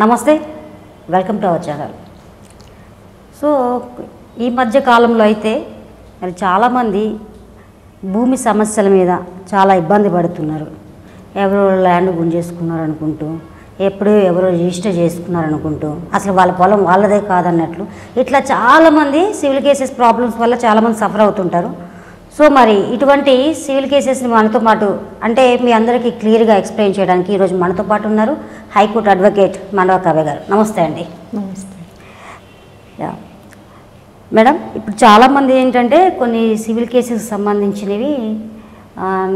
నమస్తే, welcome to our channel. So ఈ మధ్య కాలంలో అయితే మరి చాలామంది భూమి సమస్యల మీద చాలా ఇబ్బంది పడుతున్నారు. ఎవరో ల్యాండ్ గుంజేసుకున్నారు అనుకుంటూ, ఎవరో రిజిస్టర్ చేసుకున్నారు అనుకుంటూ, అసలు వాళ్ళ పొలం వాళ్ళదే కాదన్నట్లు ఇట్లా చాలామంది సివిల్ కేసెస్ ప్రాబ్లమ్స్ వల్ల చాలామంది సఫర్ అవుతుంటారు. సో మరి ఇటువంటి సివిల్ కేసెస్ని మనతో పాటు అంటే మీ అందరికీ క్లియర్గా ఎక్స్ప్లెయిన్ చేయడానికి ఈరోజు మనతో పాటు ఉన్నారు హైకోర్టు అడ్వకేట్ మండవ కావ్య గారు. నమస్తే అండి. నమస్తే. మేడం, ఇప్పుడు చాలామంది ఏంటంటే కొన్ని సివిల్ కేసెస్ సంబంధించినవి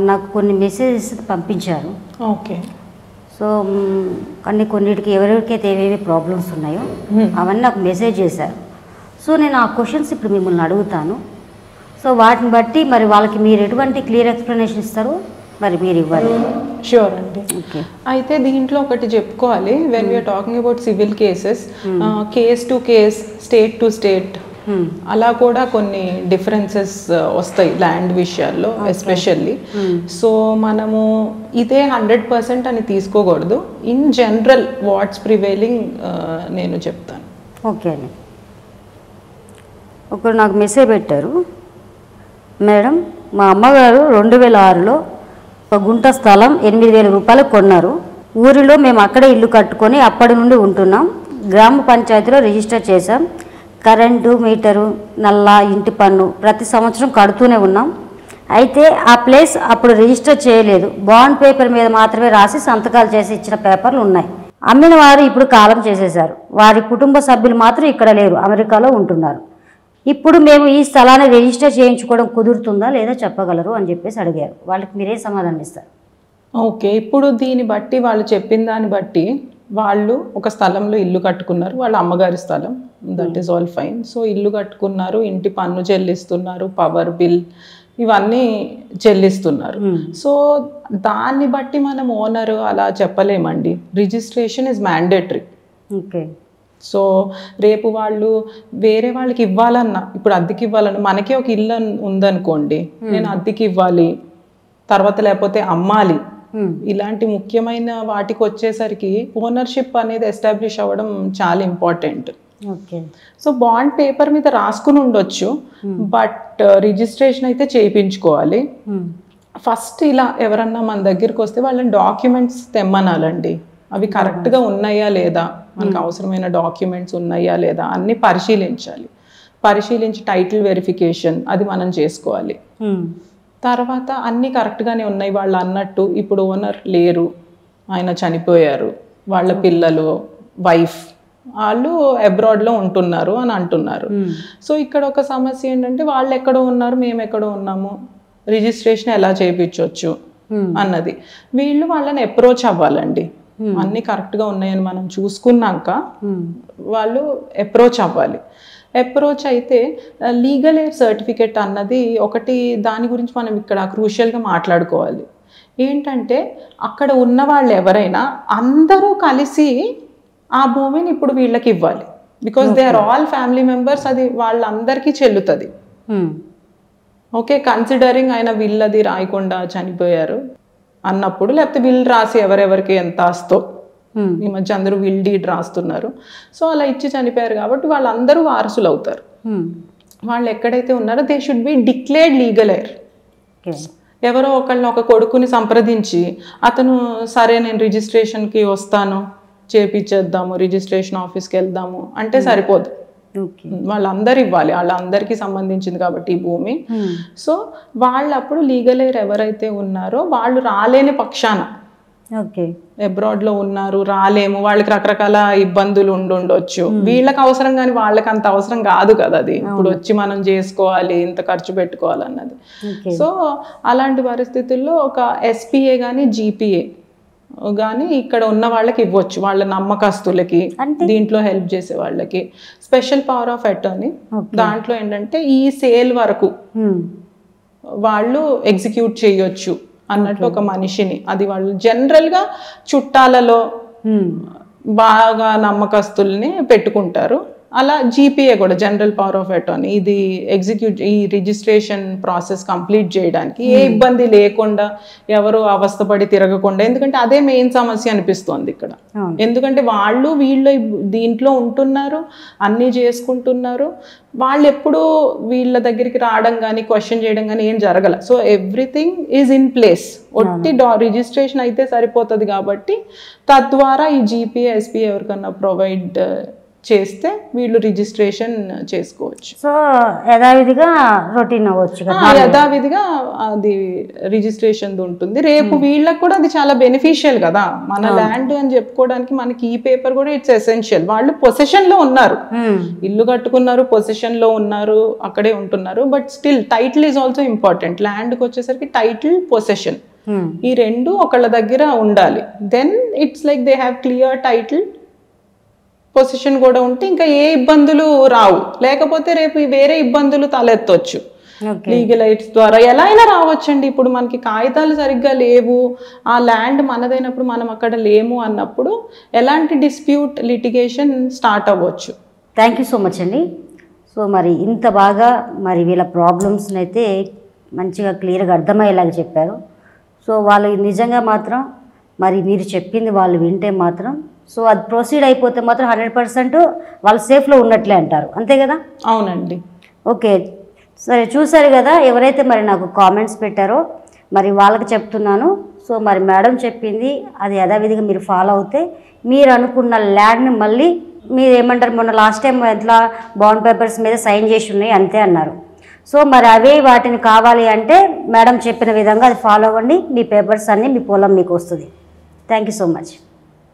నాకు కొన్ని మెసేజెస్ పంపించారు. ఓకే. సో కొన్నిటికి ఎవరెవరికైతే ఏవేవి ప్రాబ్లమ్స్ ఉన్నాయో అవన్నీ నాకు మెసేజ్ చేశారు. సో నేను ఆ క్వశ్చన్స్ ఇప్పుడు మిమ్మల్ని అడుగుతాను. సో వాటిని బట్టి మరి వాళ్ళకి మీరు ఎటువంటి క్లియర్ ఎక్స్ప్లెనేషన్ ఇస్తారు మరి మీరు ఇవ్వాలి. షూర్ అండి. ఓకే. అయితే దీంట్లో ఒకటి చెప్పుకోవాలి, when we are talking about civil cases, case to case, state to state అలా కూడా కొన్ని డిఫరెన్సెస్ వస్తాయి ల్యాండ్ విషయాల్లో ఎస్పెషల్లీ. సో మనము ఇదే 100% అని తీసుకోకూడదు. ఇన్ జనరల్ వాట్స్ ప్రివైలింగ్ నేను చెప్తాను. ఓకే అండి. ఒకరు నాకు మెసేజ్ పెట్టారు. మేడం, మా అమ్మగారు 2006లో ఒక గుంట స్థలం 8,000 రూపాయలకు కొన్నారు. ఊరిలో మేము అక్కడే ఇల్లు కట్టుకొని అప్పటి నుండి ఉంటున్నాం. గ్రామ పంచాయతీలో రిజిస్టర్ చేశాం. కరెంటు, మీటరు, నల్ల, ఇంటి పన్ను ప్రతి సంవత్సరం కడుతూనే ఉన్నాం. అయితే ఆ ప్లేస్ అప్పుడు రిజిస్టర్ చేయలేదు. బాండ్ పేపర్ మీద మాత్రమే రాసి సంతకాలు చేసి ఇచ్చిన పేపర్లు ఉన్నాయి. అమ్మిన వారు ఇప్పుడు కాలం చేసేశారు. వారి కుటుంబ సభ్యులు మాత్రం ఇక్కడ లేరు, అమెరికాలో ఉంటున్నారు. ఇప్పుడు మేము ఈ స్థలాన్ని రిజిస్టర్ చేయించుకోవడం కుదురుతుందా లేదా చెప్పగలరు అని చెప్పేసి అడిగారు. వాళ్ళకి మీరే సమాధానం ఇస్తారు? ఓకే. ఇప్పుడు దీన్ని బట్టి వాళ్ళు చెప్పిన దాన్ని బట్టి వాళ్ళు ఒక స్థలంలో ఇల్లు కట్టుకున్నారు, వాళ్ళ అమ్మగారి స్థలం, that is all fine. So ఇల్లు కట్టుకున్నారు, ఇంటి పన్ను చెల్లిస్తున్నారు, పవర్ బిల్ ఇవన్నీ చెల్లిస్తున్నారు. సో దాన్ని బట్టి మనం ఓనర్ అలా చెప్పలేమండి. Registration is mandatory. Okay. So రేపు వాళ్ళు వేరే వాళ్ళకి ఇవ్వాలన్నా, ఇప్పుడు అద్దెకి ఇవ్వాలన్నా, మనకే ఒక ఇల్లు ఉందనుకోండి, నేను అద్దెకి ఇవ్వాలి, తర్వాత లేకపోతే అమ్మాలి, ఇలాంటి ముఖ్యమైన వాటికి వచ్చేసరికి ఓనర్షిప్ అనేది ఎస్టాబ్లిష్ అవ్వడం చాలా important. Okay. So bond paper మీద రాసుకుని ఉండొచ్చు, బట్ రిజిస్ట్రేషన్ అయితే చేయించుకోవాలి. ఫస్ట్ ఇలా ఎవరన్నా మన దగ్గరికి వస్తే వాళ్ళని డాక్యుమెంట్స్ తెమ్మనాలండి. అవి కరెక్ట్గా ఉన్నాయా లేదా, మనకు అవసరమైన డాక్యుమెంట్స్ ఉన్నాయా లేదా అన్ని పరిశీలించాలి. పరిశీలించి టైటిల్ వెరిఫికేషన్ అది మనం చేసుకోవాలి. తర్వాత అన్నీ కరెక్ట్గానే ఉన్నాయి వాళ్ళు అన్నట్టు, ఇప్పుడు ఓనర్ లేరు, ఆయన చనిపోయారు, వాళ్ళ పిల్లలు, వైఫ్ వాళ్ళు అబ్రాడ్లో ఉంటున్నారు అని అంటున్నారు. సో ఇక్కడ ఒక సమస్య ఏంటంటే వాళ్ళు ఎక్కడో ఉన్నారు, మేము ఎక్కడో ఉన్నాము, రిజిస్ట్రేషన్ ఎలా చేయించవచ్చు అన్నది. వీళ్ళు వాళ్ళని అప్రోచ్ అవ్వాలండి. అన్నీ కరెక్ట్గా ఉన్నాయని మనం చూసుకున్నాక వాళ్ళు అప్రోచ్ అవ్వాలి. అప్రోచ్ అయితే లీగల్ ఎయిర్ సర్టిఫికెట్ అన్నది ఒకటి, దాని గురించి మనం ఇక్కడ క్రూషియల్గా మాట్లాడుకోవాలి. ఏంటంటే అక్కడ ఉన్న వాళ్ళు ఎవరైనా అందరూ కలిసి ఆ భూమిని ఇప్పుడు వీళ్ళకి ఇవ్వాలి. Because they are all family members, అది వాళ్ళందరికీ చెల్లుతుంది. ఓకే. కన్సిడరింగ్ ఆయన వీళ్ళది రాయకుండా చనిపోయారు అన్నప్పుడు, లేకపోతే విల్ రాసి ఎవరెవరికి ఎంత ఆస్తో, ఈ మధ్య అందరూ విల్ డీడ్ రాస్తున్నారు. సో అలా ఇచ్చి చనిపోయారు కాబట్టి వాళ్ళందరూ వారసులు అవుతారు. వాళ్ళు ఎక్కడైతే ఉన్నారో they should be declared legal air. ఎవరో ఒకళ్ళని ఒక కొడుకుని సంప్రదించి అతను సరే నేను రిజిస్ట్రేషన్కి వస్తాను, చేపించేద్దాము, రిజిస్ట్రేషన్ ఆఫీస్కి వెళ్దాము అంటే సరిపోదు. వాళ్ళందరూ ఇవ్వాలి, వాళ్ళందరికీ సంబంధించింది కాబట్టి ఈ భూమి. సో వాళ్ళు అప్పుడు లీగల్ ఎయిర్ ఎవరైతే ఉన్నారో వాళ్ళు రాలేని పక్షాన, అబ్రాడ్లో ఉన్నారు రాలేము, వాళ్ళకి రకరకాల ఇబ్బందులు ఉండొచ్చు, వీళ్ళకి అవసరం కానీ వాళ్ళకి అంత అవసరం కాదు కదా, అది ఇప్పుడు వచ్చి మనం చేసుకోవాలి, ఇంత ఖర్చు పెట్టుకోవాలన్నది. సో అలాంటి పరిస్థితుల్లో ఒక ఎస్పీఏ కానీ జీపీఏ కానీ ఇక్కడ ఉన్న వాళ్ళకి ఇవ్వచ్చు, వాళ్ళ నమ్మకస్తులకి, దీంట్లో హెల్ప్ చేసే వాళ్ళకి. స్పెషల్ పవర్ ఆఫ్ అటార్నీ దాంట్లో ఏంటంటే ఈ సేల్ వరకు వాళ్ళు ఎగ్జిక్యూట్ చేయొచ్చు అన్నట్టు ఒక మనిషిని, అది వాళ్ళు జనరల్గా చుట్టాలలో బాగా నమ్మకస్తుల్ని పెట్టుకుంటారు. అలా జీపీఏ కూడా జనరల్ పవర్ ఆఫ్ అటార్నీ ఇది ఈ రిజిస్ట్రేషన్ ప్రాసెస్ కంప్లీట్ చేయడానికి ఏ ఇబ్బంది లేకుండా ఎవరు అవస్థపడి తిరగకుండా, ఎందుకంటే అదే మెయిన్ సమస్య అనిపిస్తోంది ఇక్కడ. ఎందుకంటే వీళ్ళు దీంట్లో ఉంటున్నారు, అన్నీ చేసుకుంటున్నారు, వాళ్ళు ఎప్పుడు వీళ్ళ దగ్గరికి రావడం కానీ క్వశ్చన్ చేయడం కానీ ఏం జరగల. So everything is in place. ఒట్టి రిజిస్ట్రేషన్ అయితే సరిపోతుంది కాబట్టి తద్వారా ఈ జీపీఏ ఎస్పీఏ ఎవరికన్నా ప్రొవైడ్ చేస్తే వీళ్ళు రిజిస్ట్రేషన్ చేసుకోవచ్చు. సో యథావిధిగా రొటీన్ అవ్వచ్చు, యథావిధిగా అది రిజిస్ట్రేషన్ ఉంటుంది. రేపు వీళ్ళకి కూడా అది చాలా బెనిఫిషియల్ కదా, మన ల్యాండ్ అని చెప్పుకోవడానికి మనకి ఈ పేపర్ కూడా ఇట్స్ ఎసెన్షియల్. వాళ్ళు పొసెషన్ లో ఉన్నారు, ఇల్లు కట్టుకున్నారు, పొసెషన్ లో ఉన్నారు, అక్కడే ఉంటున్నారు, but still title is also important. ల్యాండ్కి వచ్చేసరికి టైటిల్, పొసెషన్ ఈ రెండు ఒకళ్ళ దగ్గర ఉండాలి. Then it's like they have clear title, position కూడా ఉంటే ఇంకా ఏ ఇబ్బందులు రావు. లేకపోతే రేపు వేరే ఇబ్బందులు తలెత్తొచ్చు లీగల్ ఎయిడ్స్ ద్వారా, ఎలా అయినా రావచ్చండి. ఇప్పుడు మనకి కాగితాలు సరిగ్గా లేవు, ఆ ల్యాండ్ మనదైనప్పుడు మనం అక్కడ లేము అన్నప్పుడు ఎలాంటి డిస్ప్యూట్ లిటిగేషన్ స్టార్ట్ అవ్వచ్చు. థ్యాంక్ యూ సో మచ్ అండి. సో మరి ఇంత బాగా మరి వీళ్ళ ప్రాబ్లమ్స్ని అయితే మంచిగా క్లియర్గా అర్థమయ్యేలాగా చెప్పారు. సో వాళ్ళు నిజంగా మాత్రం మరి మీరు చెప్పింది వాళ్ళు వింటే మాత్రం, సో అది ప్రొసీడ్ అయిపోతే మాత్రం 100% వాళ్ళు సేఫ్లో ఉన్నట్లే అంటారు, అంతే కదా? అవునండి. ఓకే, సరే చూసారు కదా ఎవరైతే మరి నాకు కామెంట్స్ పెట్టారో మరి వాళ్ళకి చెప్తున్నాను. సో మరి మేడం చెప్పింది అది యథావిధిగా మీరు ఫాలో అవుతే మీరు అనుకున్న ల్యాండ్ని మళ్ళీ మీరు ఏమంటారు, మొన్న లాస్ట్ టైం ఎట్లా బాండ్ పేపర్స్ మీద సైన్ చేసి ఉన్నాయి అంతే అన్నారు. సో మరి అవే వాటిని కావాలి అంటే మేడం చెప్పిన విధంగా అది ఫాలో అవ్వండి, మీ పేపర్స్ అన్నీ మీ పొలం మీకు వస్తుంది. Thank you so much.